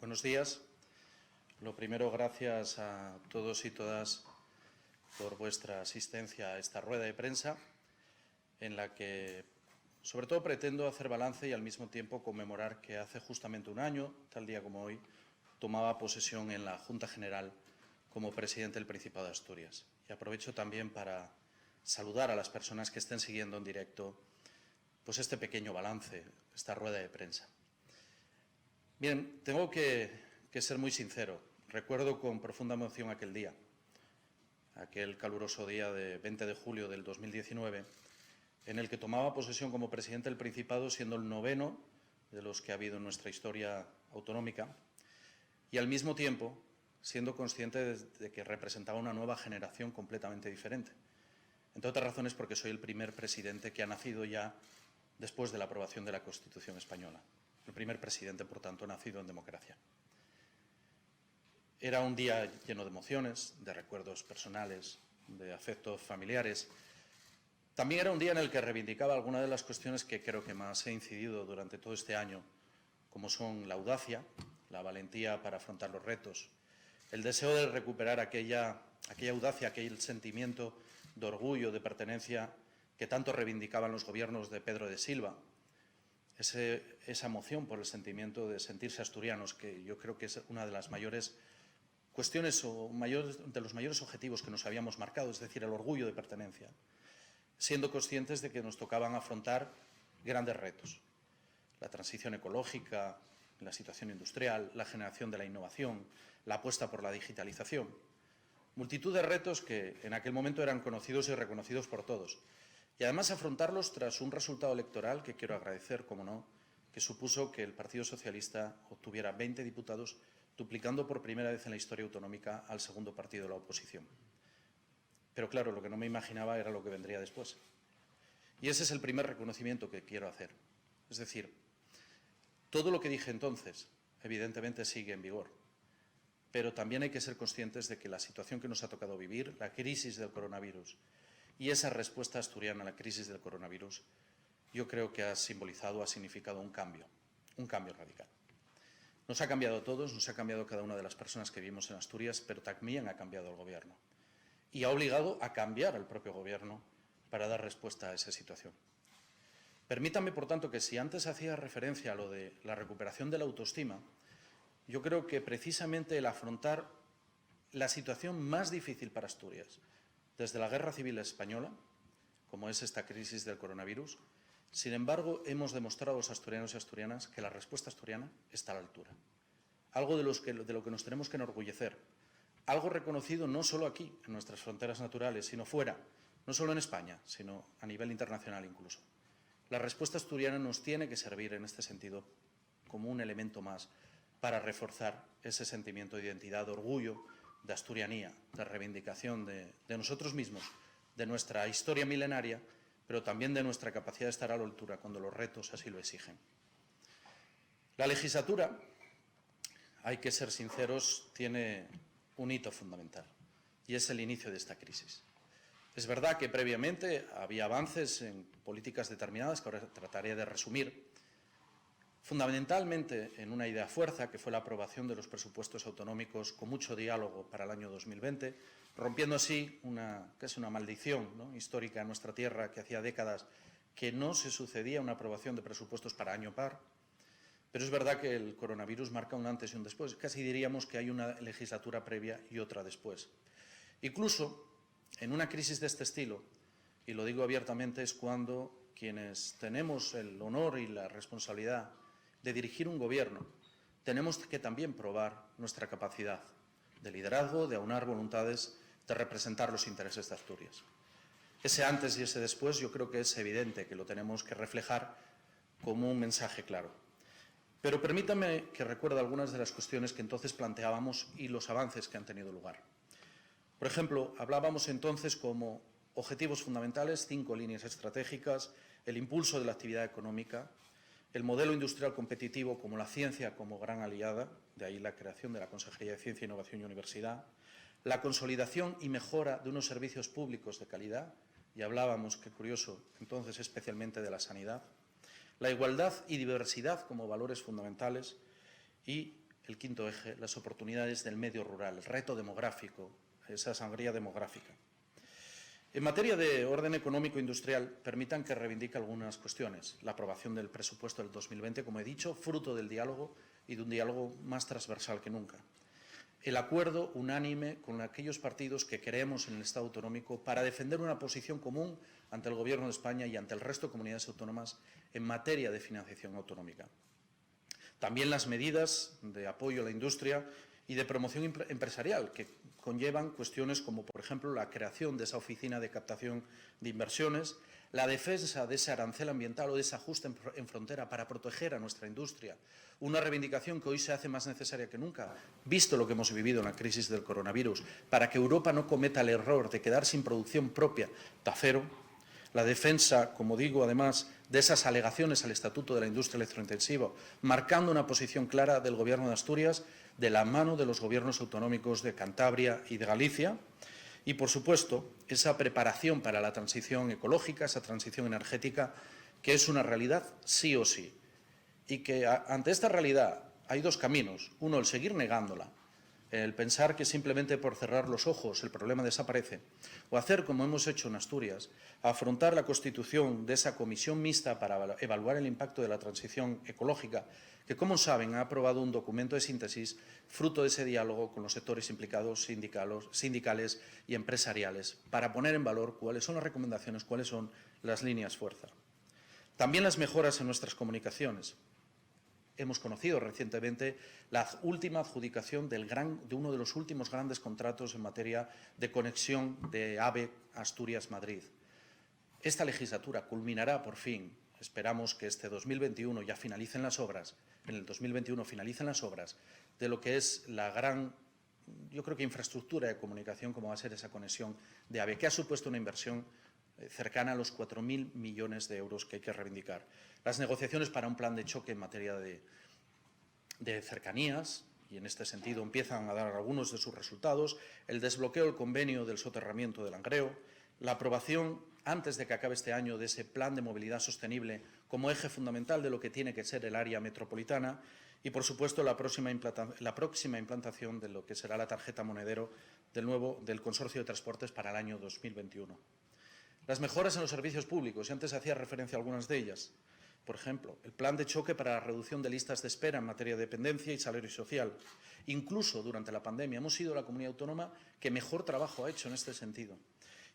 Buenos días. Lo primero, gracias a todos y todas por vuestra asistencia a esta rueda de prensa, en la que, sobre todo, pretendo hacer balance y, al mismo tiempo, conmemorar que hace justamente un año, tal día como hoy, tomaba posesión en la Junta General como presidente del Principado de Asturias. Y aprovecho también para saludar a las personas que estén siguiendo en directo pues este pequeño balance, esta rueda de prensa. Bien, tengo que ser muy sincero. Recuerdo con profunda emoción aquel día, aquel caluroso día de 20 de julio del 2019, en el que tomaba posesión como presidente del Principado, siendo el noveno de los que ha habido en nuestra historia autonómica, y al mismo tiempo siendo consciente de que representaba una nueva generación completamente diferente. Entre otras razones porque soy el primer presidente que ha nacido ya después de la aprobación de la Constitución española. El primer presidente, por tanto, nacido en democracia. Era un día lleno de emociones, de recuerdos personales, de afectos familiares. También era un día en el que reivindicaba algunas de las cuestiones que creo que más he incidido durante todo este año, como son la audacia, la valentía para afrontar los retos, el deseo de recuperar aquella audacia, aquel sentimiento de orgullo, de pertenencia que tanto reivindicaban los gobiernos de Pedro de Silva, esa emoción por el sentimiento de sentirse asturianos, que yo creo que es una de las mayores cuestiones o de los mayores objetivos que nos habíamos marcado, es decir, el orgullo de pertenencia, siendo conscientes de que nos tocaban afrontar grandes retos. La transición ecológica, la situación industrial, la generación de la innovación, la apuesta por la digitalización. Multitud de retos que en aquel momento eran conocidos y reconocidos por todos. Y además afrontarlos tras un resultado electoral que quiero agradecer, como no, que supuso que el Partido Socialista obtuviera 20 diputados, duplicando por primera vez en la historia autonómica al segundo partido de la oposición. Pero claro, lo que no me imaginaba era lo que vendría después. Y ese es el primer reconocimiento que quiero hacer. Es decir, todo lo que dije entonces, evidentemente, sigue en vigor. Pero también hay que ser conscientes de que la situación que nos ha tocado vivir, la crisis del coronavirus y esa respuesta asturiana a la crisis del coronavirus, yo creo que ha simbolizado, ha significado un cambio radical. Nos ha cambiado a todos, nos ha cambiado cada una de las personas que vivimos en Asturias, pero también ha cambiado el Gobierno. Y ha obligado a cambiar al propio Gobierno para dar respuesta a esa situación. Permítanme, por tanto, que si antes hacía referencia a lo de la recuperación de la autoestima, yo creo que precisamente el afrontar la situación más difícil para Asturias, desde la Guerra Civil Española, como es esta crisis del coronavirus, sin embargo, hemos demostrado a los asturianos y asturianas que la respuesta asturiana está a la altura. Algo de lo que nos tenemos que enorgullecer. Algo reconocido no solo aquí, en nuestras fronteras naturales, sino fuera, no solo en España, sino a nivel internacional incluso. La respuesta asturiana nos tiene que servir en este sentido como un elemento más para reforzar ese sentimiento de identidad, de orgullo, de asturianía, de reivindicación de nosotros mismos, de nuestra historia milenaria, pero también de nuestra capacidad de estar a la altura cuando los retos así lo exigen. La legislatura, hay que ser sinceros, tiene un hito fundamental, y es el inicio de esta crisis. Es verdad que previamente había avances en políticas determinadas, que ahora trataré de resumir, fundamentalmente en una idea fuerza, que fue la aprobación de los presupuestos autonómicos con mucho diálogo para el año 2020, rompiendo así casi una maldición, ¿no?, histórica en nuestra tierra, que hacía décadas que no se sucedía una aprobación de presupuestos para año par. Pero es verdad que el coronavirus marca un antes y un después. Casi diríamos que hay una legislatura previa y otra después. Incluso en una crisis de este estilo, y lo digo abiertamente, es cuando quienes tenemos el honor y la responsabilidad de dirigir un gobierno, tenemos que también probar nuestra capacidad de liderazgo, de aunar voluntades, de representar los intereses de Asturias. Ese antes y ese después yo creo que es evidente que lo tenemos que reflejar como un mensaje claro. Pero permítanme que recuerde algunas de las cuestiones que entonces planteábamos y los avances que han tenido lugar. Por ejemplo, hablábamos entonces como objetivos fundamentales 5 líneas estratégicas: el impulso de la actividad económica, el modelo industrial competitivo como la ciencia como gran aliada, de ahí la creación de la Consejería de Ciencia, Innovación y Universidad, la consolidación y mejora de unos servicios públicos de calidad, y hablábamos, qué curioso, entonces especialmente de la sanidad, la igualdad y diversidad como valores fundamentales y el quinto eje, las oportunidades del medio rural, el reto demográfico, esa sangría demográfica. En materia de orden económico-industrial, permitan que reivindique algunas cuestiones. La aprobación del presupuesto del 2020, como he dicho, fruto del diálogo y de un diálogo más transversal que nunca. El acuerdo unánime con aquellos partidos que creemos en el Estado autonómico para defender una posición común ante el Gobierno de España y ante el resto de comunidades autónomas en materia de financiación autonómica. También las medidas de apoyo a la industria y de promoción empresarial, que conllevan cuestiones como, por ejemplo, la creación de esa oficina de captación de inversiones, la defensa de ese arancel ambiental o de ese ajuste en frontera para proteger a nuestra industria, una reivindicación que hoy se hace más necesaria que nunca, visto lo que hemos vivido en la crisis del coronavirus, para que Europa no cometa el error de quedar sin producción propia de acero. La defensa, como digo, además, de esas alegaciones al Estatuto de la Industria Electrointensiva, marcando una posición clara del Gobierno de Asturias de la mano de los gobiernos autonómicos de Cantabria y de Galicia. Y, por supuesto, esa preparación para la transición ecológica, esa transición energética, que es una realidad sí o sí. Y que ante esta realidad hay dos caminos. Uno, el seguir negándola, el pensar que simplemente por cerrar los ojos el problema desaparece, o hacer, como hemos hecho en Asturias, afrontar la constitución de esa comisión mixta para evaluar el impacto de la transición ecológica, que, como saben, ha aprobado un documento de síntesis fruto de ese diálogo con los sectores implicados sindicales y empresariales, para poner en valor cuáles son las recomendaciones, cuáles son las líneas fuerza. También las mejoras en nuestras comunicaciones. Hemos conocido recientemente la última adjudicación de uno de los últimos grandes contratos en materia de conexión de AVE Asturias-Madrid. Esta legislatura culminará por fin, esperamos que este 2021 ya finalicen las obras, en el 2021 finalicen las obras de lo que es la gran, yo creo que infraestructura de comunicación como va a ser esa conexión de AVE, que ha supuesto una inversión cercana a los 4.000 millones de euros que hay que reivindicar. Las negociaciones para un plan de choque en materia de cercanías, y en este sentido empiezan a dar algunos de sus resultados, el desbloqueo del convenio del soterramiento del Langreo, la aprobación, antes de que acabe este año, de ese plan de movilidad sostenible como eje fundamental de lo que tiene que ser el área metropolitana y, por supuesto, la próxima implantación de lo que será la tarjeta monedero del Consorcio de Transportes para el año 2021. Las mejoras en los servicios públicos, y antes hacía referencia a algunas de ellas. Por ejemplo, el plan de choque para la reducción de listas de espera en materia de dependencia y salario social. Incluso durante la pandemia hemos sido la comunidad autónoma que mejor trabajo ha hecho en este sentido.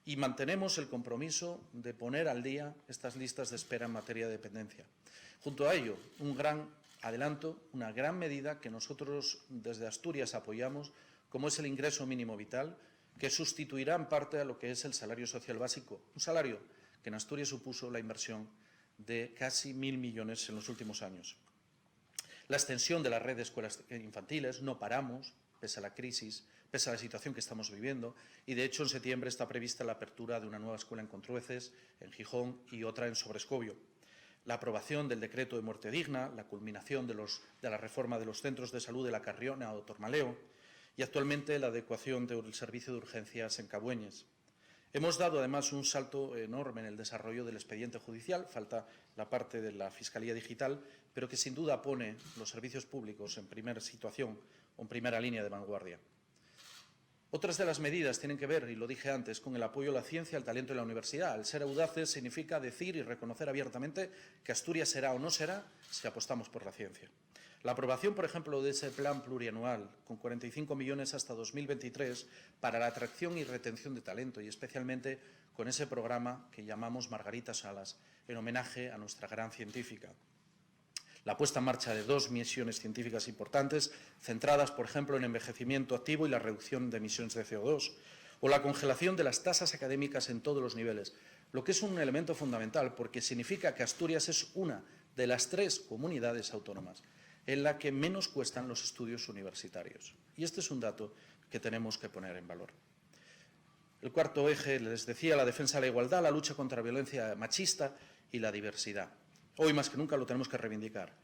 Y mantenemos el compromiso de poner al día estas listas de espera en materia de dependencia. Junto a ello, un gran adelanto, una gran medida que nosotros desde Asturias apoyamos, como es el ingreso mínimo vital, que sustituirá en parte a lo que es el salario social básico, un salario que en Asturias supuso la inversión de casi 1.000 millones en los últimos años. La extensión de la red de escuelas infantiles, no paramos, pese a la crisis, pese a la situación que estamos viviendo, y de hecho en septiembre está prevista la apertura de una nueva escuela en Contrueces, en Gijón, y otra en Sobrescobio. La aprobación del decreto de muerte digna, la culminación de la reforma de los centros de salud de La Carriona o Tormaleo, y actualmente la adecuación del servicio de urgencias en Cabueñes. Hemos dado además un salto enorme en el desarrollo del expediente judicial, falta la parte de la Fiscalía Digital, pero que sin duda pone los servicios públicos en primera situación o en primera línea de vanguardia. Otras de las medidas tienen que ver, y lo dije antes, con el apoyo a la ciencia, al talento y la universidad. El ser audaces significa decir y reconocer abiertamente que Asturias será o no será si apostamos por la ciencia. La aprobación, por ejemplo, de ese plan plurianual, con 45 millones hasta 2023, para la atracción y retención de talento, y especialmente con ese programa que llamamos Margarita Salas, en homenaje a nuestra gran científica. La puesta en marcha de 2 misiones científicas importantes, centradas, por ejemplo, en envejecimiento activo y la reducción de emisiones de CO2, o la congelación de las tasas académicas en todos los niveles, lo que es un elemento fundamental, porque significa que Asturias es una de las 3 comunidades autónomas en la que menos cuestan los estudios universitarios. Y este es un dato que tenemos que poner en valor. El cuarto eje, les decía, la defensa de la igualdad, la lucha contra la violencia machista y la diversidad. Hoy más que nunca lo tenemos que reivindicar.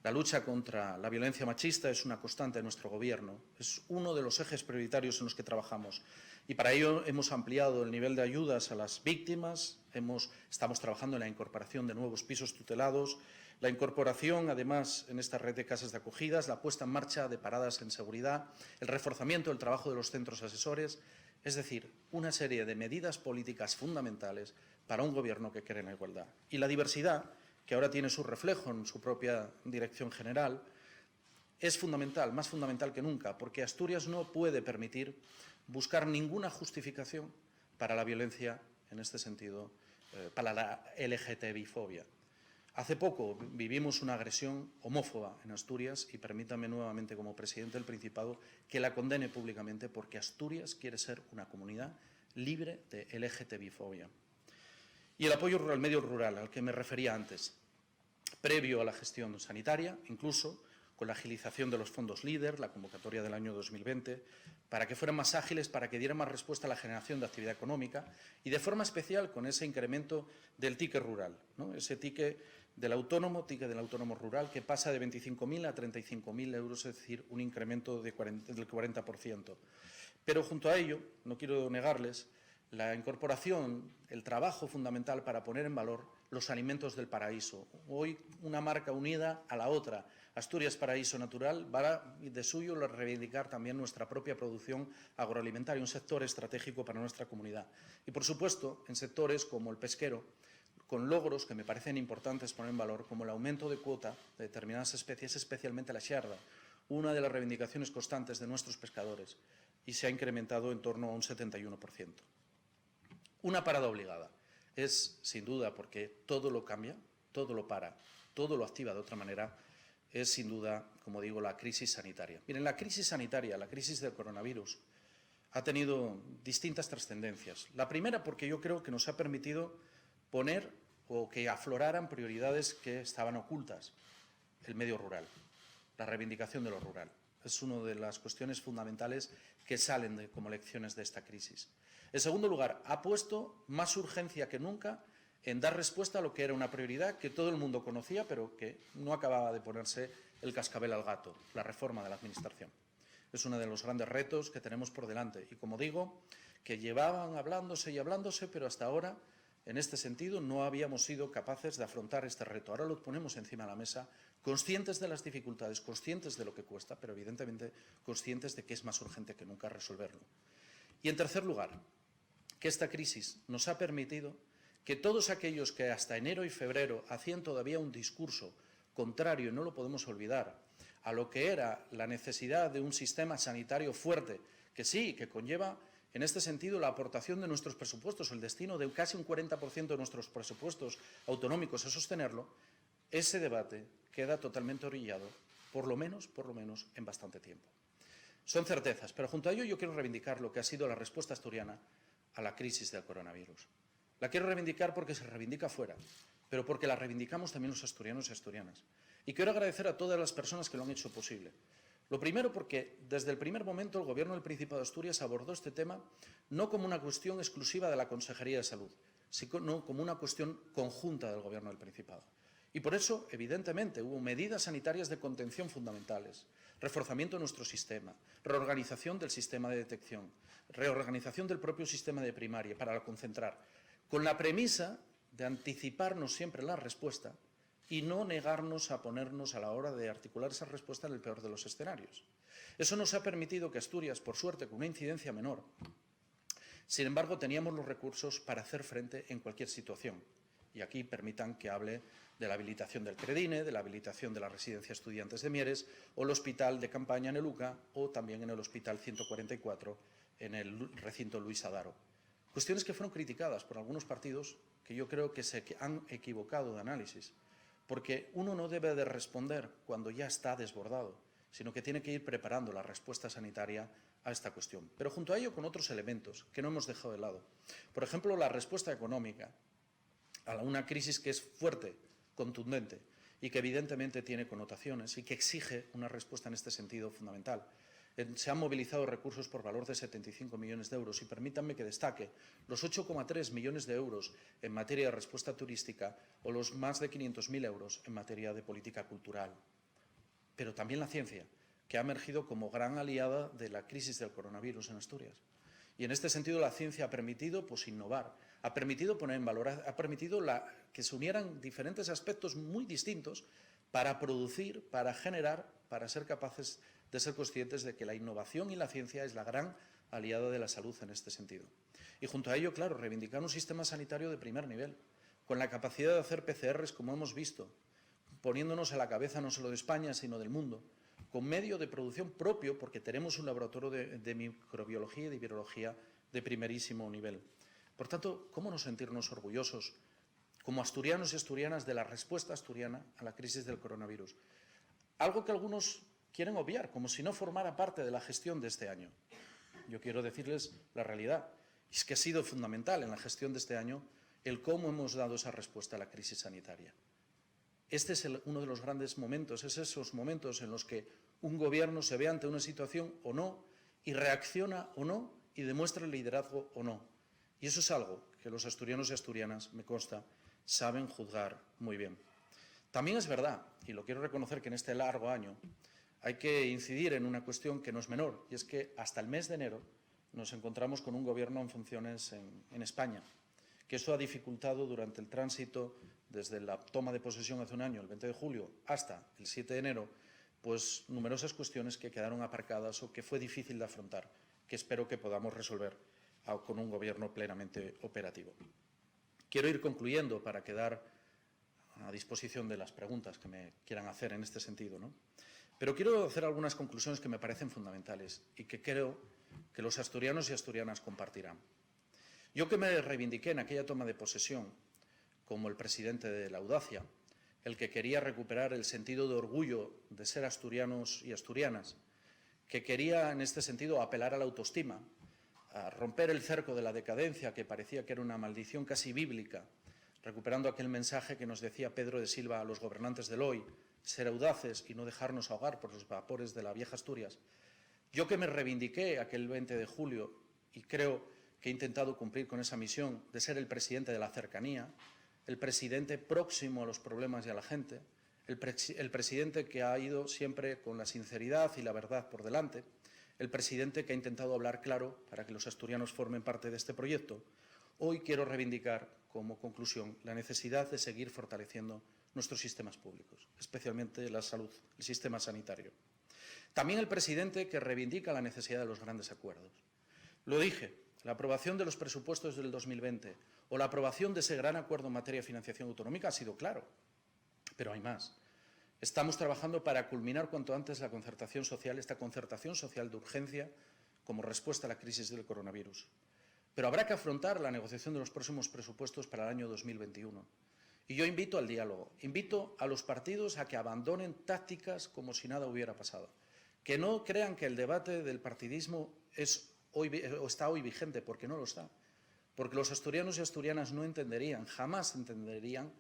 La lucha contra la violencia machista es una constante de nuestro Gobierno, es uno de los ejes prioritarios en los que trabajamos. Y para ello hemos ampliado el nivel de ayudas a las víctimas, estamos trabajando en la incorporación de nuevos pisos tutelados, la incorporación, además, en esta red de casas de acogidas, la puesta en marcha de paradas en seguridad, el reforzamiento del trabajo de los centros asesores, es decir, una serie de medidas políticas fundamentales para un Gobierno que cree en la igualdad. Y la diversidad, que ahora tiene su reflejo en su propia dirección general, es fundamental, más fundamental que nunca, porque Asturias no puede permitir buscar ninguna justificación para la violencia, en este sentido, para la LGTBI-fobia. Hace poco vivimos una agresión homófoba en Asturias y permítame nuevamente, como presidente del Principado, que la condene públicamente, porque Asturias quiere ser una comunidad libre de LGTBI-fobia. Y el apoyo al medio rural, al que me refería antes, previo a la gestión sanitaria, incluso con la agilización de los fondos LEADER, la convocatoria del año 2020, para que fueran más ágiles, para que dieran más respuesta a la generación de actividad económica y de forma especial con ese incremento del ticket rural, ¿no? Ese ticket del autónomo rural, que pasa de 25.000 a 35.000 euros, es decir, un incremento del 40%. Pero junto a ello, no quiero negarles, la incorporación, el trabajo fundamental para poner en valor los alimentos del paraíso. Hoy una marca unida a la otra. Asturias Paraíso Natural va de suyo reivindicar también nuestra propia producción agroalimentaria, un sector estratégico para nuestra comunidad. Y, por supuesto, en sectores como el pesquero, con logros que me parecen importantes poner en valor, como el aumento de cuota de determinadas especies, especialmente la xarda, una de las reivindicaciones constantes de nuestros pescadores, y se ha incrementado en torno a un 71%. Una parada obligada es, sin duda, porque todo lo cambia, todo lo para, todo lo activa de otra manera, es sin duda, como digo, la crisis sanitaria. Miren, la crisis sanitaria, la crisis del coronavirus, ha tenido distintas trascendencias. La primera, porque yo creo que nos ha permitido poner o que afloraran prioridades que estaban ocultas. El medio rural, la reivindicación de lo rural. Es una de las cuestiones fundamentales que salen como lecciones de esta crisis. En segundo lugar, ha puesto más urgencia que nunca en dar respuesta a lo que era una prioridad que todo el mundo conocía, pero que no acababa de ponerse el cascabel al gato, la reforma de la Administración. Es uno de los grandes retos que tenemos por delante. Y, como digo, que llevaban hablándose y hablándose, pero hasta ahora, en este sentido, no habíamos sido capaces de afrontar este reto. Ahora lo ponemos encima de la mesa, conscientes de las dificultades, conscientes de lo que cuesta, pero evidentemente conscientes de que es más urgente que nunca resolverlo. Y, en tercer lugar, que esta crisis nos ha permitido que todos aquellos que hasta enero y febrero hacían todavía un discurso contrario, y no lo podemos olvidar, a lo que era la necesidad de un sistema sanitario fuerte, que sí, que conlleva en este sentido la aportación de nuestros presupuestos, el destino de casi un 40% de nuestros presupuestos autonómicos a sostenerlo, ese debate queda totalmente orillado, por lo menos en bastante tiempo. Son certezas, pero junto a ello yo quiero reivindicar lo que ha sido la respuesta asturiana a la crisis del coronavirus. La quiero reivindicar porque se reivindica fuera, pero porque la reivindicamos también los asturianos y asturianas. Y quiero agradecer a todas las personas que lo han hecho posible. Lo primero, porque desde el primer momento el Gobierno del Principado de Asturias abordó este tema no como una cuestión exclusiva de la Consejería de Salud, sino como una cuestión conjunta del Gobierno del Principado. Y por eso, evidentemente, hubo medidas sanitarias de contención fundamentales, reforzamiento de nuestro sistema, reorganización del sistema de detección, reorganización del propio sistema de primaria para concentrar, con la premisa de anticiparnos siempre la respuesta y no negarnos a ponernos a la hora de articular esa respuesta en el peor de los escenarios. Eso nos ha permitido que Asturias, por suerte, con una incidencia menor, sin embargo, teníamos los recursos para hacer frente en cualquier situación. Y aquí permitan que hable de la habilitación del Credine, de la habilitación de la Residencia Estudiantes de Mieres o el Hospital de Campaña en el UCA o también en el Hospital 144 en el recinto Luis Adaro. Cuestiones que fueron criticadas por algunos partidos que yo creo que se han equivocado de análisis, porque uno no debe de responder cuando ya está desbordado, sino que tiene que ir preparando la respuesta sanitaria a esta cuestión. Pero junto a ello con otros elementos que no hemos dejado de lado. Por ejemplo, la respuesta económica a una crisis que es fuerte, contundente y que evidentemente tiene connotaciones y que exige una respuesta en este sentido fundamental. Se han movilizado recursos por valor de 75 millones de euros y permítanme que destaque los 8,3 millones de euros en materia de respuesta turística o los más de 500.000 euros en materia de política cultural. pero también la ciencia, que ha emergido como gran aliada de la crisis del coronavirus en Asturias. Y en este sentido la ciencia ha permitido innovar, ha permitido poner en valor, ha permitido que se unieran diferentes aspectos muy distintos para producir, para generar, para ser capaces de ser conscientes de que la innovación y la ciencia es la gran aliada de la salud en este sentido. Y junto a ello, claro, reivindicar un sistema sanitario de primer nivel, con la capacidad de hacer PCRs, como hemos visto, poniéndonos a la cabeza no solo de España, sino del mundo, con medio de producción propio, porque tenemos un laboratorio de microbiología y de virología de primerísimo nivel. Por tanto, ¿cómo no sentirnos orgullosos como asturianos y asturianas de la respuesta asturiana a la crisis del coronavirus? Algo que algunos quieren obviar, como si no formara parte de la gestión de este año. Yo quiero decirles la realidad. Es que ha sido fundamental en la gestión de este año el cómo hemos dado esa respuesta a la crisis sanitaria. Este es uno de los grandes momentos, es esos momentos en los que un gobierno se ve ante una situación o no, y reacciona o no, y demuestra el liderazgo o no. Y eso es algo que los asturianos y asturianas, me consta, saben juzgar muy bien. También es verdad, y lo quiero reconocer, que en este largo año hay que incidir en una cuestión que no es menor, y es que hasta el mes de enero nos encontramos con un gobierno en funciones en España, que eso ha dificultado durante el tránsito desde la toma de posesión hace un año, el 20 de julio, hasta el 7 de enero, pues numerosas cuestiones que quedaron aparcadas o que fue difícil de afrontar, que espero que podamos resolver con un gobierno plenamente operativo. Quiero ir concluyendo para quedar a disposición de las preguntas que me quieran hacer en este sentido, ¿no? Pero quiero hacer algunas conclusiones que me parecen fundamentales y que creo que los asturianos y asturianas compartirán. Yo, que me reivindiqué en aquella toma de posesión como el presidente de la audacia, el que quería recuperar el sentido de orgullo de ser asturianos y asturianas, que quería en este sentido apelar a la autoestima, a romper el cerco de la decadencia, que parecía que era una maldición casi bíblica, recuperando aquel mensaje que nos decía Pedro de Silva a los gobernantes del hoy, ser audaces y no dejarnos ahogar por los vapores de la vieja Asturias. Yo, que me reivindiqué aquel 20 de julio y creo que he intentado cumplir con esa misión de ser el presidente de la cercanía, el presidente próximo a los problemas y a la gente, el presidente que ha ido siempre con la sinceridad y la verdad por delante, el presidente que ha intentado hablar claro para que los asturianos formen parte de este proyecto. Hoy quiero reivindicar, como conclusión, la necesidad de seguir fortaleciendo nuestros sistemas públicos, especialmente la salud, el sistema sanitario. También el presidente que reivindica la necesidad de los grandes acuerdos. Lo dije, la aprobación de los presupuestos del 2020 o la aprobación de ese gran acuerdo en materia de financiación autonómica ha sido claro, pero hay más. Estamos trabajando para culminar cuanto antes la concertación social, esta concertación social de urgencia como respuesta a la crisis del coronavirus. Pero habrá que afrontar la negociación de los próximos presupuestos para el año 2021. Y yo invito al diálogo, invito a los partidos a que abandonen tácticas como si nada hubiera pasado. Que no crean que el debate del partidismo está hoy vigente, porque no lo está. Porque los asturianos y asturianas no entenderían, jamás entenderían,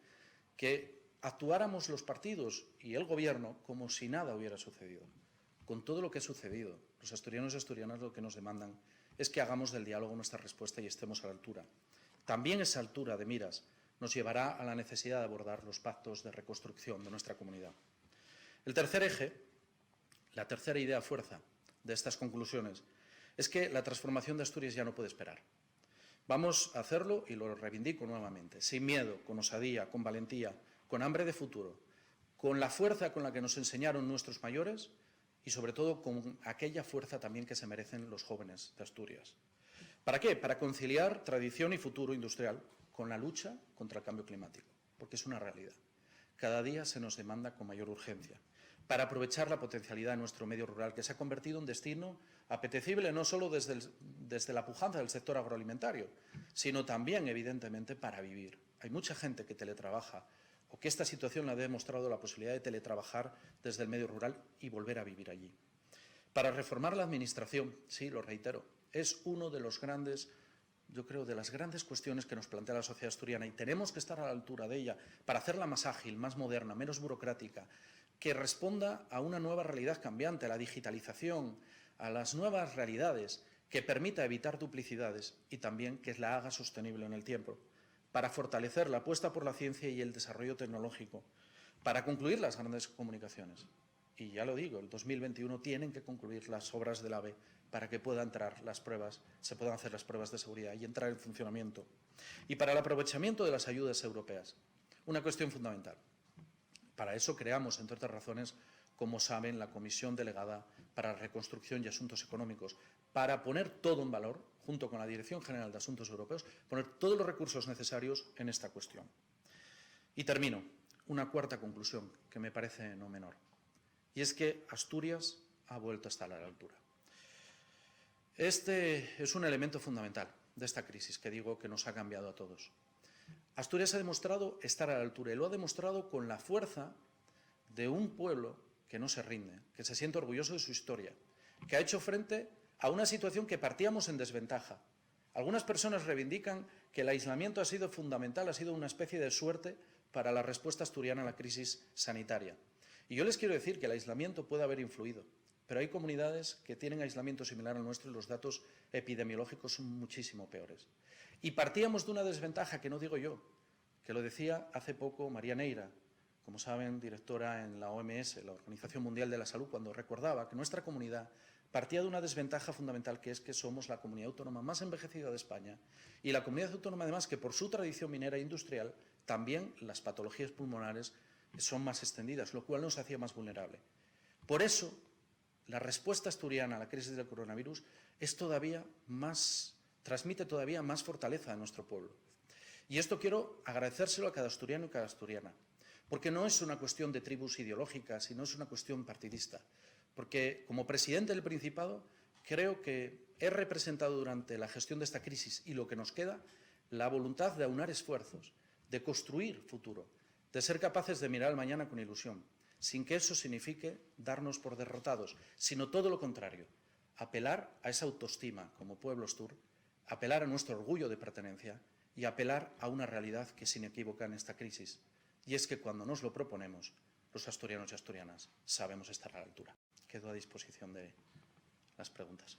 que actuáramos los partidos y el gobierno como si nada hubiera sucedido. Con todo lo que ha sucedido, los asturianos y asturianas lo que nos demandan es que hagamos del diálogo nuestra respuesta y estemos a la altura. También esa altura de miras nos llevará a la necesidad de abordar los pactos de reconstrucción de nuestra comunidad. El tercer eje, la tercera idea fuerza de estas conclusiones, es que la transformación de Asturias ya no puede esperar. Vamos a hacerlo, y lo reivindico nuevamente, sin miedo, con osadía, con valentía, con hambre de futuro, con la fuerza con la que nos enseñaron nuestros mayores y, sobre todo, con aquella fuerza también que se merecen los jóvenes de Asturias. ¿Para qué? Para conciliar tradición y futuro industrial con la lucha contra el cambio climático, porque es una realidad. Cada día se nos demanda con mayor urgencia. Para aprovechar la potencialidad de nuestro medio rural, que se ha convertido en un destino apetecible no solo desde la pujanza del sector agroalimentario, sino también, evidentemente, para vivir. Hay mucha gente que teletrabaja, o que esta situación le ha demostrado la posibilidad de teletrabajar desde el medio rural y volver a vivir allí. Para reformar la administración, sí, lo reitero, es uno de los grandes, yo creo, de las grandes cuestiones que nos plantea la sociedad asturiana, y tenemos que estar a la altura de ella para hacerla más ágil, más moderna, menos burocrática, que responda a una nueva realidad cambiante, a la digitalización, a las nuevas realidades, que permita evitar duplicidades y también que la haga sostenible en el tiempo, para fortalecer la apuesta por la ciencia y el desarrollo tecnológico, para concluir las grandes comunicaciones. y ya lo digo, el 2021 tienen que concluir las obras del AVE para que puedan entrar las pruebas, se puedan hacer las pruebas de seguridad y entrar en funcionamiento. Y para el aprovechamiento de las ayudas europeas, una cuestión fundamental. Para eso creamos, entre otras razones, como saben, la Comisión Delegada para la Reconstrucción y Asuntos Económicos, para poner todo en valor, junto con la Dirección General de Asuntos Europeos, poner todos los recursos necesarios en esta cuestión. Y termino. Una cuarta conclusión, que me parece no menor, y es que Asturias ha vuelto a estar a la altura. Este es un elemento fundamental de esta crisis que digo que nos ha cambiado a todos. Asturias ha demostrado estar a la altura y lo ha demostrado con la fuerza de un pueblo que no se rinde, que se siente orgulloso de su historia, que ha hecho frente a una situación que partíamos en desventaja. Algunas personas reivindican que el aislamiento ha sido fundamental, ha sido una especie de suerte para la respuesta asturiana a la crisis sanitaria. Y yo les quiero decir que el aislamiento puede haber influido, pero hay comunidades que tienen aislamiento similar al nuestro y los datos epidemiológicos son muchísimo peores. Y partíamos de una desventaja que no digo yo, que lo decía hace poco María Neira, como saben, directora en la OMS, la Organización Mundial de la Salud, cuando recordaba que nuestra comunidad partía de una desventaja fundamental, que es que somos la comunidad autónoma más envejecida de España y la comunidad autónoma, además, que por su tradición minera e industrial, también las patologías pulmonares son más extendidas, lo cual nos hacía más vulnerable. Por eso, la respuesta asturiana a la crisis del coronavirus es transmite todavía más fortaleza a nuestro pueblo. Y esto quiero agradecérselo a cada asturiano y cada asturiana, porque no es una cuestión de tribus ideológicas, sino es una cuestión partidista. Porque como presidente del Principado creo que he representado durante la gestión de esta crisis y lo que nos queda la voluntad de aunar esfuerzos, de construir futuro, de ser capaces de mirar al mañana con ilusión, sin que eso signifique darnos por derrotados, sino todo lo contrario, apelar a esa autoestima como pueblo astur, apelar a nuestro orgullo de pertenencia y apelar a una realidad que es inequívoca en esta crisis. Y es que cuando nos lo proponemos, los asturianos y asturianas sabemos estar a la altura. Quedo a disposición de las preguntas.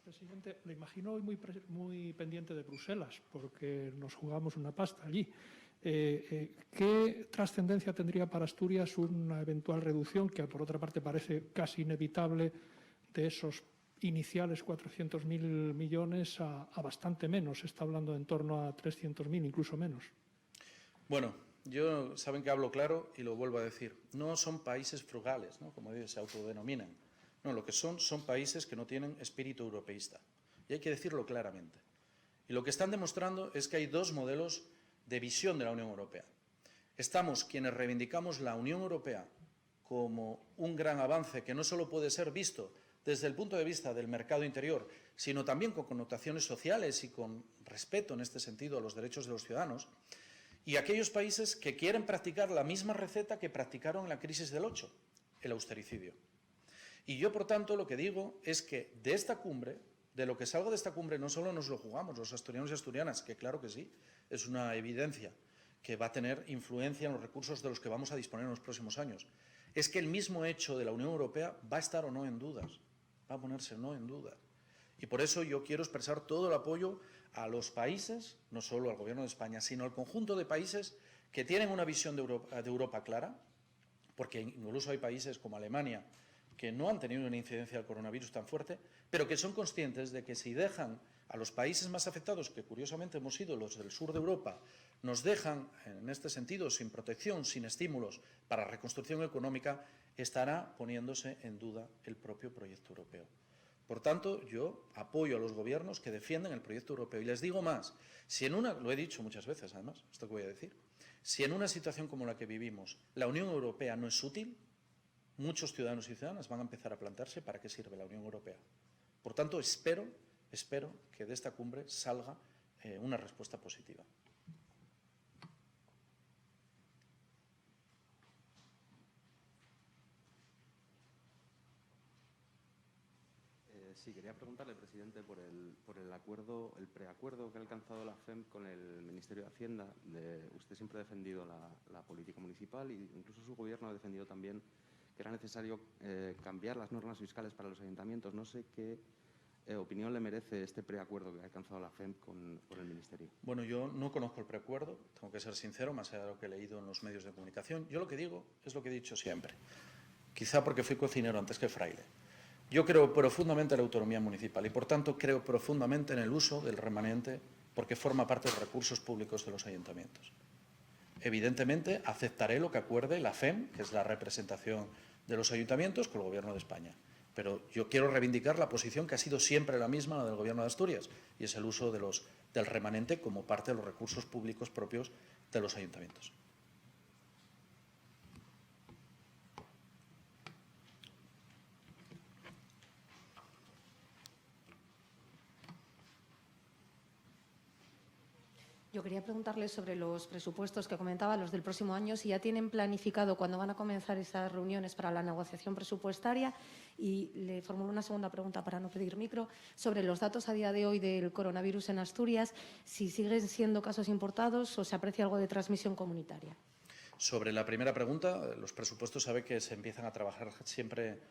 Presidente, le imagino hoy muy pendiente de Bruselas, porque nos jugamos una pasta allí. ¿Qué trascendencia tendría para Asturias una eventual reducción, que por otra parte parece casi inevitable, de esos iniciales 400.000 millones a bastante menos? Se está hablando en torno a 300.000, incluso menos. Bueno, yo saben que hablo claro y lo vuelvo a decir. No son países frugales, ¿no?, como se autodenominan. No, lo que son países que no tienen espíritu europeísta. Y hay que decirlo claramente. Y lo que están demostrando es que hay dos modelos de visión de la Unión Europea. Estamos quienes reivindicamos la Unión Europea como un gran avance que no solo puede ser visto desde el punto de vista del mercado interior, sino también con connotaciones sociales y con respeto en este sentido a los derechos de los ciudadanos, y aquellos países que quieren practicar la misma receta que practicaron en la crisis del 8, el austericidio. Y yo, por tanto, lo que digo es que de esta cumbre, de lo que salga de esta cumbre, no solo nos lo jugamos los asturianos y asturianas, que claro que sí, es una evidencia que va a tener influencia en los recursos de los que vamos a disponer en los próximos años. Es que el mismo hecho de la Unión Europea va a estar o no en dudas, va a ponerse no en duda. Y por eso yo quiero expresar todo el apoyo a los países, no solo al Gobierno de España, sino al conjunto de países que tienen una visión de Europa clara, porque incluso hay países como Alemania que no han tenido una incidencia del coronavirus tan fuerte, pero que son conscientes de que si dejan a los países más afectados, que curiosamente hemos sido los del sur de Europa, nos dejan en este sentido sin protección, sin estímulos para reconstrucción económica, estará poniéndose en duda el propio proyecto europeo. Por tanto, yo apoyo a los gobiernos que defienden el proyecto europeo. Y les digo más, lo he dicho muchas veces además, esto que voy a decir, si en una situación como la que vivimos la Unión Europea no es útil, muchos ciudadanos y ciudadanas van a empezar a plantearse para qué sirve la Unión Europea. Por tanto, espero que de esta cumbre salga una respuesta positiva. Sí, quería preguntarle, presidente, por el preacuerdo que ha alcanzado la FEMP con el Ministerio de Hacienda. Usted siempre ha defendido la política municipal e incluso su gobierno ha defendido también que era necesario cambiar las normas fiscales para los ayuntamientos. No sé qué opinión le merece este preacuerdo que ha alcanzado la FEMP con el Ministerio? Bueno, yo no conozco el preacuerdo, tengo que ser sincero, más allá de lo que he leído en los medios de comunicación. Yo lo que digo es lo que he dicho siempre, quizá porque fui cocinero antes que fraile. Yo creo profundamente en la autonomía municipal y, por tanto, creo profundamente en el uso del remanente porque forma parte de los recursos públicos de los ayuntamientos. Evidentemente, aceptaré lo que acuerde la FEM, que es la representación de los ayuntamientos, con el Gobierno de España. Pero yo quiero reivindicar la posición que ha sido siempre la misma, la del Gobierno de Asturias, y es el uso del remanente como parte de los recursos públicos propios de los ayuntamientos. Yo quería preguntarle sobre los presupuestos que comentaba, los del próximo año, si ya tienen planificado cuándo van a comenzar esas reuniones para la negociación presupuestaria. Y le formulo una segunda pregunta para no pedir micro, sobre los datos a día de hoy del coronavirus en Asturias, si siguen siendo casos importados o se aprecia algo de transmisión comunitaria. Sobre la primera pregunta, los presupuestos sabe que se empiezan a trabajar siempre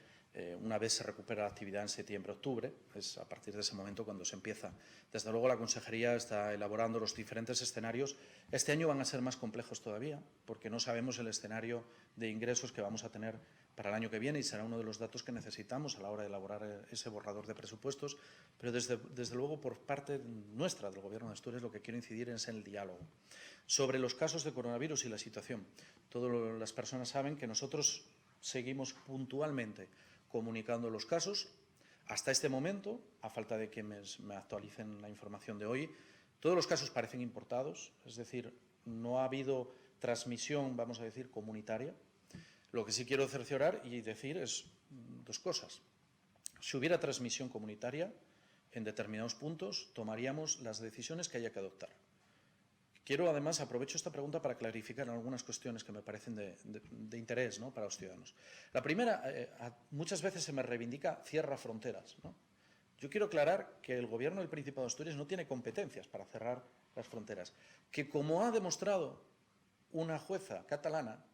una vez se recupera la actividad en septiembre-octubre, es a partir de ese momento cuando se empieza. Desde luego la Consejería está elaborando los diferentes escenarios. Este año van a ser más complejos todavía, porque no sabemos el escenario de ingresos que vamos a tener para el año que viene y será uno de los datos que necesitamos a la hora de elaborar ese borrador de presupuestos. Pero desde luego, por parte nuestra, del Gobierno de Asturias, lo que quiero incidir es en el diálogo. Sobre los casos de coronavirus y la situación, todas las personas saben que nosotros seguimos puntualmente comunicando los casos. Hasta este momento, a falta de que me actualicen la información de hoy, todos los casos parecen importados, es decir, no ha habido transmisión, vamos a decir, comunitaria. Lo que sí quiero cerciorar y decir es dos cosas. Si hubiera transmisión comunitaria, en determinados puntos tomaríamos las decisiones que haya que adoptar. Quiero, además, aprovecho esta pregunta para clarificar algunas cuestiones que me parecen de interés, ¿no?, para los ciudadanos. La primera, muchas veces se me reivindica cierra fronteras, ¿no? Yo quiero aclarar que el Gobierno del Principado de Asturias no tiene competencias para cerrar las fronteras, que como ha demostrado una jueza catalana,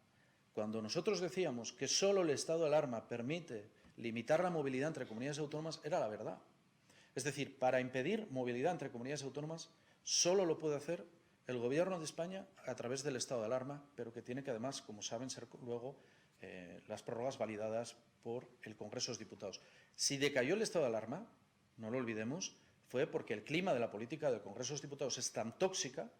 cuando nosotros decíamos que solo el estado de alarma permite limitar la movilidad entre comunidades autónomas, era la verdad. Es decir, para impedir movilidad entre comunidades autónomas solo lo puede hacer el Gobierno de España a través del estado de alarma, pero que tiene que además, como saben, ser luego las prórrogas validadas por el Congreso de los Diputados. Si decayó el estado de alarma, no lo olvidemos, fue porque el clima de la política del Congreso de los Diputados es tan tóxica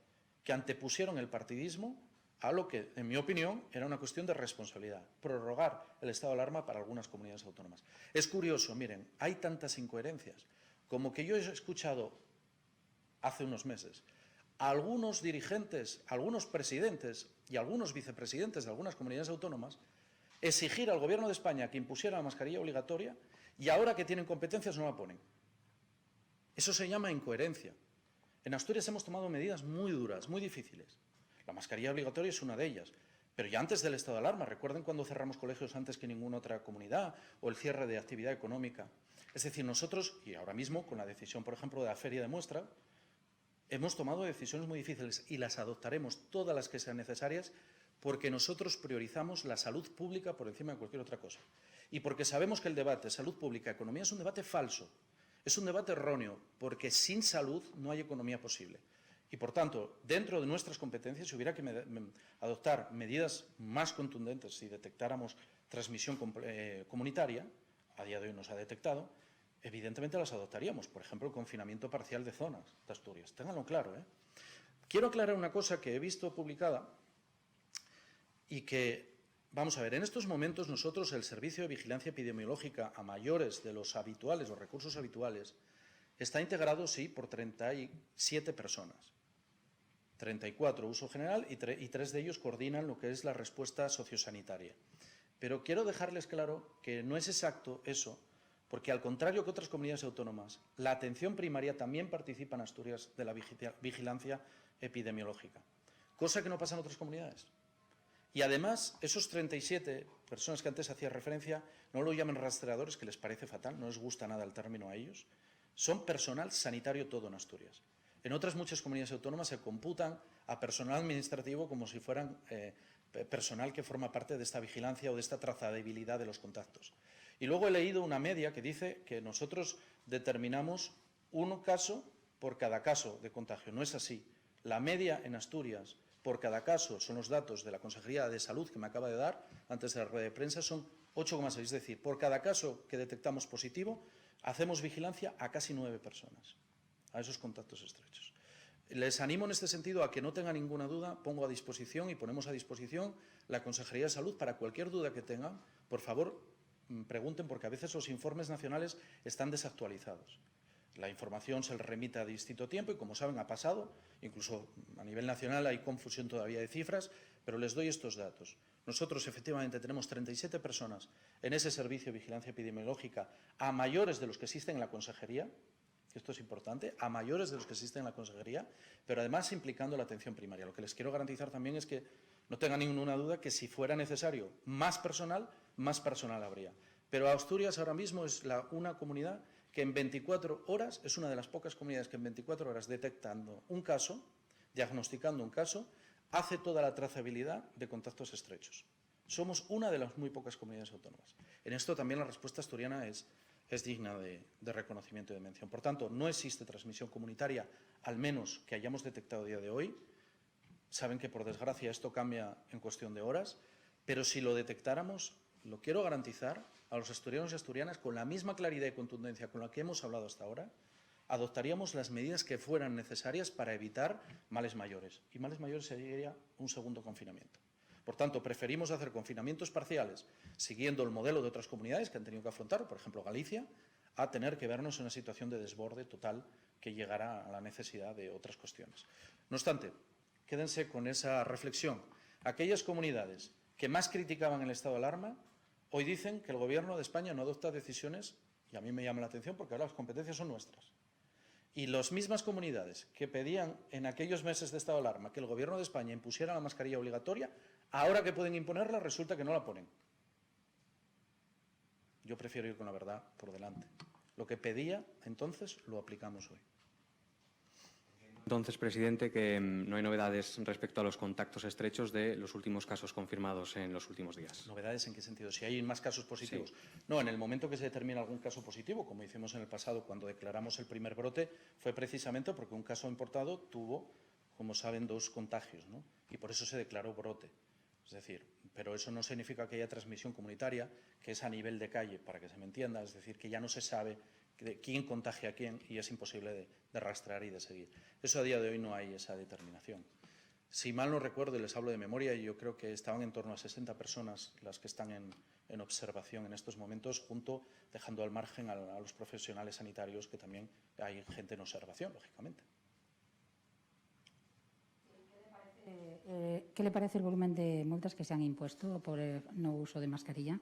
que antepusieron el partidismo a lo que, en mi opinión, era una cuestión de responsabilidad, prorrogar el estado de alarma para algunas comunidades autónomas. Es curioso, miren, hay tantas incoherencias, como que yo he escuchado hace unos meses a algunos dirigentes, a algunos presidentes y a algunos vicepresidentes de algunas comunidades autónomas exigir al Gobierno de España que impusiera la mascarilla obligatoria y ahora que tienen competencias no la ponen. Eso se llama incoherencia. En Asturias hemos tomado medidas muy duras, muy difíciles. La mascarilla obligatoria es una de ellas. Pero ya antes del estado de alarma, recuerden cuando cerramos colegios antes que ninguna otra comunidad o el cierre de actividad económica. Es decir, nosotros, y ahora mismo con la decisión, por ejemplo, de la feria de muestra, hemos tomado decisiones muy difíciles y las adoptaremos todas las que sean necesarias porque nosotros priorizamos la salud pública por encima de cualquier otra cosa. Y porque sabemos que el debate salud pública-economía es un debate falso, es un debate erróneo, porque sin salud no hay economía posible. Y, por tanto, dentro de nuestras competencias, si hubiera que adoptar medidas más contundentes si detectáramos transmisión comunitaria, a día de hoy no se ha detectado, evidentemente las adoptaríamos. Por ejemplo, el confinamiento parcial de zonas de Asturias. Ténganlo claro, ¿eh? Quiero aclarar una cosa que he visto publicada y que, vamos a ver, en estos momentos nosotros el Servicio de Vigilancia Epidemiológica a mayores de los habituales, los recursos habituales, está integrado, sí, por 37 personas. 34 uso general y 3 de ellos coordinan lo que es la respuesta sociosanitaria. Pero quiero dejarles claro que no es exacto eso, porque al contrario que otras comunidades autónomas, la atención primaria también participa en Asturias de la vigilancia epidemiológica, cosa que no pasa en otras comunidades. Y además, esos 37 personas que antes hacía referencia, no lo llamen rastreadores, que les parece fatal, no les gusta nada el término a ellos, son personal sanitario todo en Asturias. En otras muchas comunidades autónomas se computan a personal administrativo como si fueran personal que forma parte de esta vigilancia o de esta trazabilidad de los contactos. Y luego he leído una media que dice que nosotros determinamos un caso por cada caso de contagio. No es así. La media en Asturias por cada caso, son los datos de la Consejería de Salud que me acaba de dar antes de la rueda de prensa, son 8,6. Es decir, por cada caso que detectamos positivo, hacemos vigilancia a casi 9 personas, a esos contactos estrechos. Les animo en este sentido a que no tengan ninguna duda, pongo a disposición y ponemos a disposición la Consejería de Salud para cualquier duda que tengan. Por favor, pregunten, porque a veces los informes nacionales están desactualizados. La información se remite a distinto tiempo y, como saben, ha pasado. Incluso a nivel nacional hay confusión todavía de cifras, pero les doy estos datos. Nosotros, efectivamente, tenemos 37 personas en ese servicio de vigilancia epidemiológica a mayores de los que existen en la Consejería, que esto es importante, a mayores de los que existen en la Consejería, pero además implicando la atención primaria. Lo que les quiero garantizar también es que no tengan ninguna duda que si fuera necesario más personal habría. Pero Asturias ahora mismo es una comunidad que en 24 horas, es una de las pocas comunidades que en 24 horas detectando un caso, diagnosticando un caso, hace toda la trazabilidad de contactos estrechos. Somos una de las muy pocas comunidades autónomas. En esto también la respuesta asturiana es digna de reconocimiento y de mención. Por tanto, no existe transmisión comunitaria, al menos que hayamos detectado a día de hoy. Saben que, por desgracia, esto cambia en cuestión de horas, pero si lo detectáramos, lo quiero garantizar a los asturianos y asturianas, con la misma claridad y contundencia con la que hemos hablado hasta ahora, adoptaríamos las medidas que fueran necesarias para evitar males mayores. Y males mayores sería un segundo confinamiento. Por tanto, preferimos hacer confinamientos parciales, siguiendo el modelo de otras comunidades que han tenido que afrontar, por ejemplo Galicia, a tener que vernos en una situación de desborde total que llegará a la necesidad de otras cuestiones. No obstante, quédense con esa reflexión. Aquellas comunidades que más criticaban el estado de alarma, hoy dicen que el Gobierno de España no adopta decisiones, y a mí me llama la atención porque ahora las competencias son nuestras. Y las mismas comunidades que pedían en aquellos meses de estado de alarma que el Gobierno de España impusiera la mascarilla obligatoria, ahora que pueden imponerla, resulta que no la ponen. Yo prefiero ir con la verdad por delante. Lo que pedía entonces lo aplicamos hoy. Entonces, presidente, que no hay novedades respecto a los contactos estrechos de los últimos casos confirmados en los últimos días. ¿Novedades en qué sentido? Si hay más casos positivos. Sí. No, en el momento que se determina algún caso positivo, como hicimos en el pasado cuando declaramos el primer brote, fue precisamente porque un caso importado tuvo, como saben, 2 contagios, ¿no? Y por eso se declaró brote. Es decir, pero eso no significa que haya transmisión comunitaria, que es a nivel de calle, para que se me entienda, es decir, que ya no se sabe quién contagia a quién y es imposible de rastrear y de seguir. Eso a día de hoy no hay esa determinación. Si mal no recuerdo, y les hablo de memoria, yo creo que estaban en torno a 60 personas las que están en observación en estos momentos, dejando al margen a los profesionales sanitarios, que también hay gente en observación, lógicamente. ¿Qué le parece el volumen de multas que se han impuesto por el no uso de mascarilla?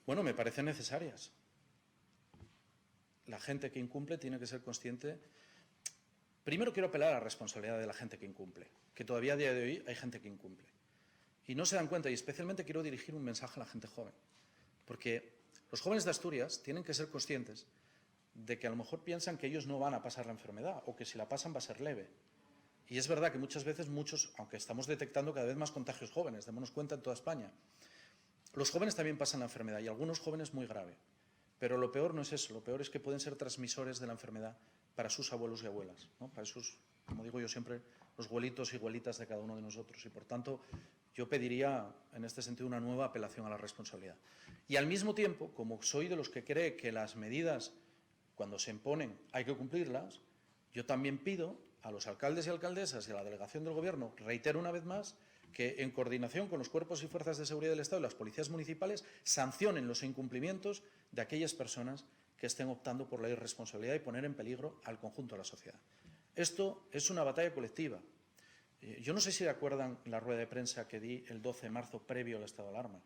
Bueno, me parecen necesarias. La gente que incumple tiene que ser consciente. Primero quiero apelar a la responsabilidad de la gente que incumple, que todavía a día de hoy hay gente que incumple. Y no se dan cuenta, y especialmente quiero dirigir un mensaje a la gente joven, porque los jóvenes de Asturias tienen que ser conscientes de que a lo mejor piensan que ellos no van a pasar la enfermedad o que si la pasan va a ser leve. Y es verdad que muchas veces aunque estamos detectando cada vez más contagios jóvenes, démonos cuenta en toda España, los jóvenes también pasan la enfermedad y algunos jóvenes muy grave. Pero lo peor no es eso, lo peor es que pueden ser transmisores de la enfermedad para sus abuelos y abuelas, ¿no? Para esos, como digo yo siempre, los abuelitos y abuelitas de cada uno de nosotros. Y por tanto, yo pediría en este sentido una nueva apelación a la responsabilidad. Y al mismo tiempo, como soy de los que cree que las medidas, cuando se imponen, hay que cumplirlas, yo también pido a los alcaldes y alcaldesas y a la delegación del Gobierno, reitero una vez más, que en coordinación con los cuerpos y fuerzas de seguridad del Estado y las policías municipales sancionen los incumplimientos de aquellas personas que estén optando por la irresponsabilidad y poner en peligro al conjunto de la sociedad. Esto es una batalla colectiva. Yo no sé si recuerdan la rueda de prensa que di el 12 de marzo previo al estado de alarma.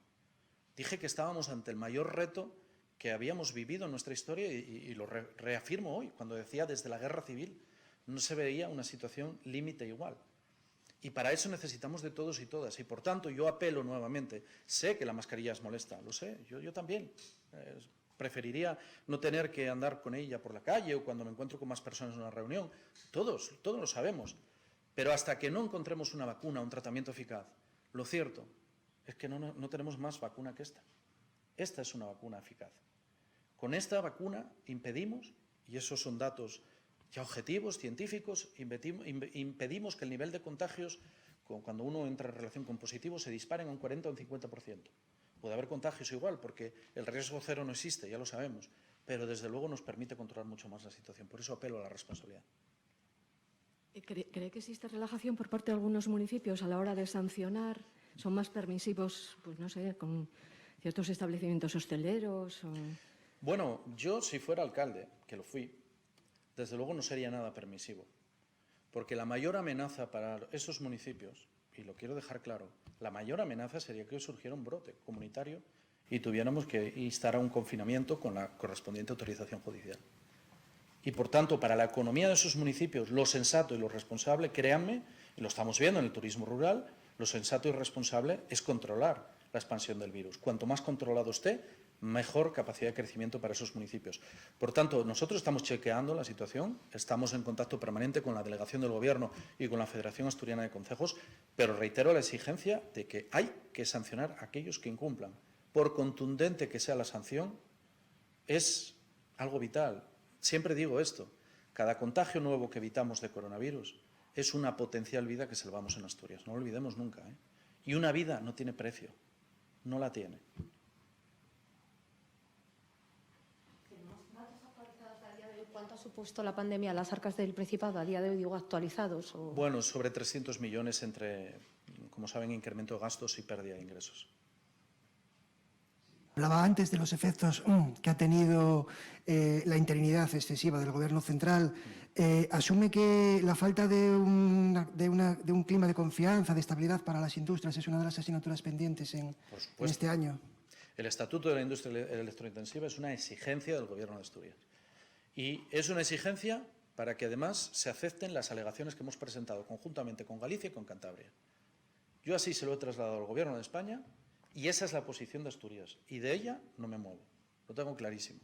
Dije que estábamos ante el mayor reto que habíamos vivido en nuestra historia y lo reafirmo hoy, cuando decía desde la guerra civil no se veía una situación límite igual. Y para eso necesitamos de todos y todas. Y por tanto yo apelo nuevamente. Sé que la mascarilla es molesta, lo sé, yo también. Preferiría no tener que andar con ella por la calle o cuando me encuentro con más personas en una reunión. Todos lo sabemos. Pero hasta que no encontremos una vacuna, un tratamiento eficaz, lo cierto es que no tenemos más vacuna que esta. Esta es una vacuna eficaz. Con esta vacuna impedimos, y esos son datos ya objetivos, científicos, impedimos que el nivel de contagios, cuando uno entra en relación con positivos, se disparen a un 40 o un 50%. Puede haber contagios igual, porque el riesgo cero no existe, ya lo sabemos, pero desde luego nos permite controlar mucho más la situación. Por eso apelo a la responsabilidad. ¿Cree que existe relajación por parte de algunos municipios a la hora de sancionar? ¿Son más permisivos, pues no sé, con ciertos establecimientos hosteleros? Bueno, yo si fuera alcalde, que lo fui, desde luego no sería nada permisivo, porque la mayor amenaza para esos municipios, y lo quiero dejar claro, la mayor amenaza sería que surgiera un brote comunitario y tuviéramos que instar a un confinamiento con la correspondiente autorización judicial. Y, por tanto, para la economía de esos municipios, lo sensato y lo responsable, créanme, y lo estamos viendo en el turismo rural, lo sensato y responsable es controlar la expansión del virus. Cuanto más controlado esté, mejor capacidad de crecimiento para esos municipios. Por tanto, nosotros estamos chequeando la situación, estamos en contacto permanente con la delegación del Gobierno y con la Federación Asturiana de Concejos, pero reitero la exigencia de que hay que sancionar a aquellos que incumplan. Por contundente que sea la sanción, es algo vital. Siempre digo esto, cada contagio nuevo que evitamos de coronavirus es una potencial vida que salvamos en Asturias, no lo olvidemos nunca, ¿eh? Y una vida no tiene precio, no la tiene. ¿Cuánto ha supuesto la pandemia a las arcas del Principado a día de hoy, digo, actualizados? Bueno, sobre 300 millones entre, como saben, incremento de gastos y pérdida de ingresos. Hablaba antes de los efectos que ha tenido la interinidad excesiva del Gobierno central. ¿Asume que la falta de un clima de confianza, de estabilidad para las industrias es una de las asignaturas pendientes en este año? El Estatuto de la Industria Electrointensiva es una exigencia del Gobierno de Asturias. Y es una exigencia para que además se acepten las alegaciones que hemos presentado conjuntamente con Galicia y con Cantabria. Yo así se lo he trasladado al Gobierno de España. Y esa es la posición de Asturias, y de ella no me muevo, lo tengo clarísimo.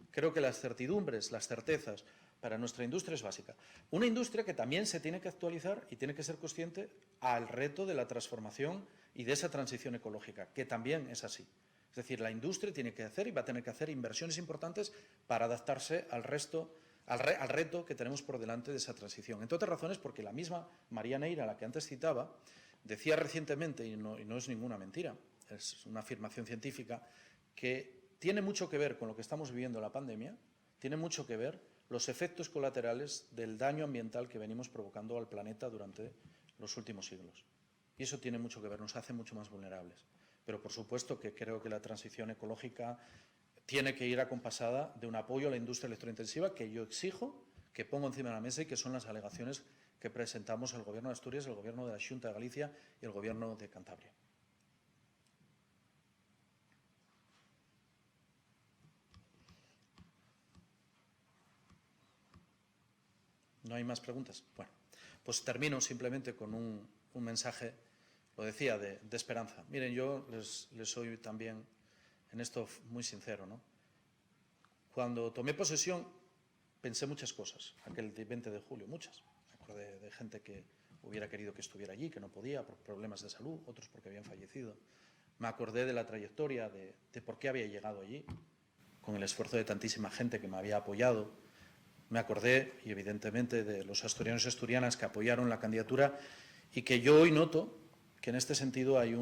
Creo que las certidumbres, las certezas para nuestra industria es básica. Una industria que también se tiene que actualizar y tiene que ser consciente al reto de la transformación y de esa transición ecológica, que también es así. Es decir, la industria tiene que hacer y va a tener que hacer inversiones importantes para adaptarse al reto que tenemos por delante de esa transición. Entre otras razones, porque la misma María Neira, la que antes citaba, decía recientemente, y no es ninguna mentira, es una afirmación científica, que tiene mucho que ver con lo que estamos viviendo la pandemia, tiene mucho que ver los efectos colaterales del daño ambiental que venimos provocando al planeta durante los últimos siglos. Y eso tiene mucho que ver, nos hace mucho más vulnerables. Pero, por supuesto, que creo que la transición ecológica tiene que ir acompasada de un apoyo a la industria electrointensiva que yo exijo, que pongo encima de la mesa y que son las alegaciones que presentamos el Gobierno de Asturias, el Gobierno de la Xunta de Galicia y el Gobierno de Cantabria. ¿No hay más preguntas? Bueno, pues termino simplemente con un mensaje, lo decía, de esperanza. Miren, yo les soy también en esto muy sincero, ¿no? Cuando tomé posesión pensé muchas cosas, aquel 20 de julio, muchas. Me acordé de gente que hubiera querido que estuviera allí, que no podía por problemas de salud, otros porque habían fallecido. Me acordé de la trayectoria, de por qué había llegado allí, con el esfuerzo de tantísima gente que me había apoyado. Me acordé, y evidentemente, de los asturianos y asturianas que apoyaron la candidatura y que yo hoy noto que en este sentido hay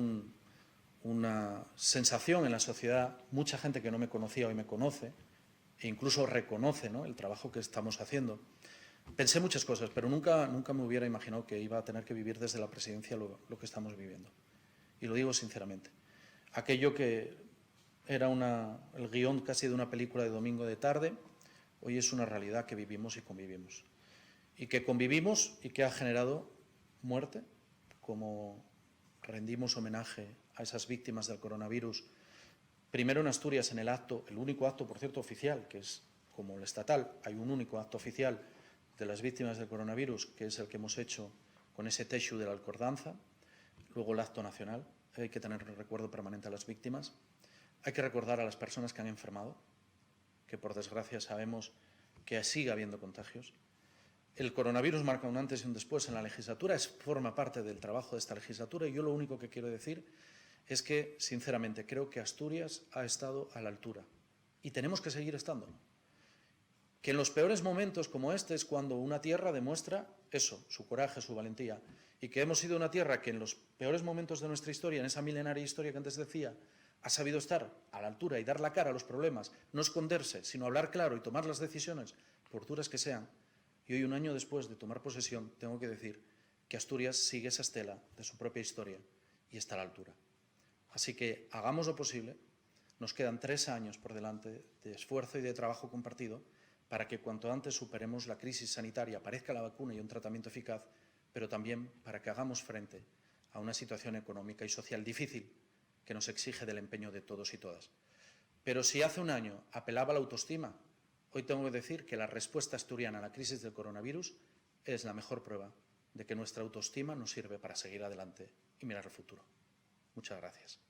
una sensación en la sociedad, mucha gente que no me conocía hoy me conoce e incluso reconoce, ¿no?, el trabajo que estamos haciendo. Pensé muchas cosas, pero nunca me hubiera imaginado que iba a tener que vivir desde la presidencia lo que estamos viviendo. Y lo digo sinceramente. Aquello que era el guión casi de una película de domingo de tarde, hoy es una realidad que vivimos y convivimos. Y que convivimos y que ha generado muerte, como rendimos homenaje a esas víctimas del coronavirus. Primero en Asturias, en el acto, el único acto, por cierto, oficial, que es como el estatal, hay un único acto oficial de las víctimas del coronavirus, que es el que hemos hecho con ese texto de la Alcordanza. Luego el acto nacional, hay que tener recuerdo permanente a las víctimas. Hay que recordar a las personas que han enfermado, que por desgracia sabemos que sigue habiendo contagios. El coronavirus marca un antes y un después en la legislatura, forma parte del trabajo de esta legislatura y yo lo único que quiero decir es que, sinceramente, creo que Asturias ha estado a la altura y tenemos que seguir estando. Que en los peores momentos como este es cuando una tierra demuestra eso, su coraje, su valentía, y que hemos sido una tierra que en los peores momentos de nuestra historia, en esa milenaria historia que antes decía, ha sabido estar a la altura y dar la cara a los problemas, no esconderse, sino hablar claro y tomar las decisiones, por duras que sean. Y hoy, un año después de tomar posesión, tengo que decir que Asturias sigue esa estela de su propia historia y está a la altura. Así que hagamos lo posible. Nos quedan 3 años por delante de esfuerzo y de trabajo compartido para que cuanto antes superemos la crisis sanitaria, aparezca la vacuna y un tratamiento eficaz, pero también para que hagamos frente a una situación económica y social difícil que nos exige del empeño de todos y todas. Pero si hace un año apelaba a la autoestima, hoy tengo que decir que la respuesta asturiana a la crisis del coronavirus es la mejor prueba de que nuestra autoestima nos sirve para seguir adelante y mirar al futuro. Muchas gracias.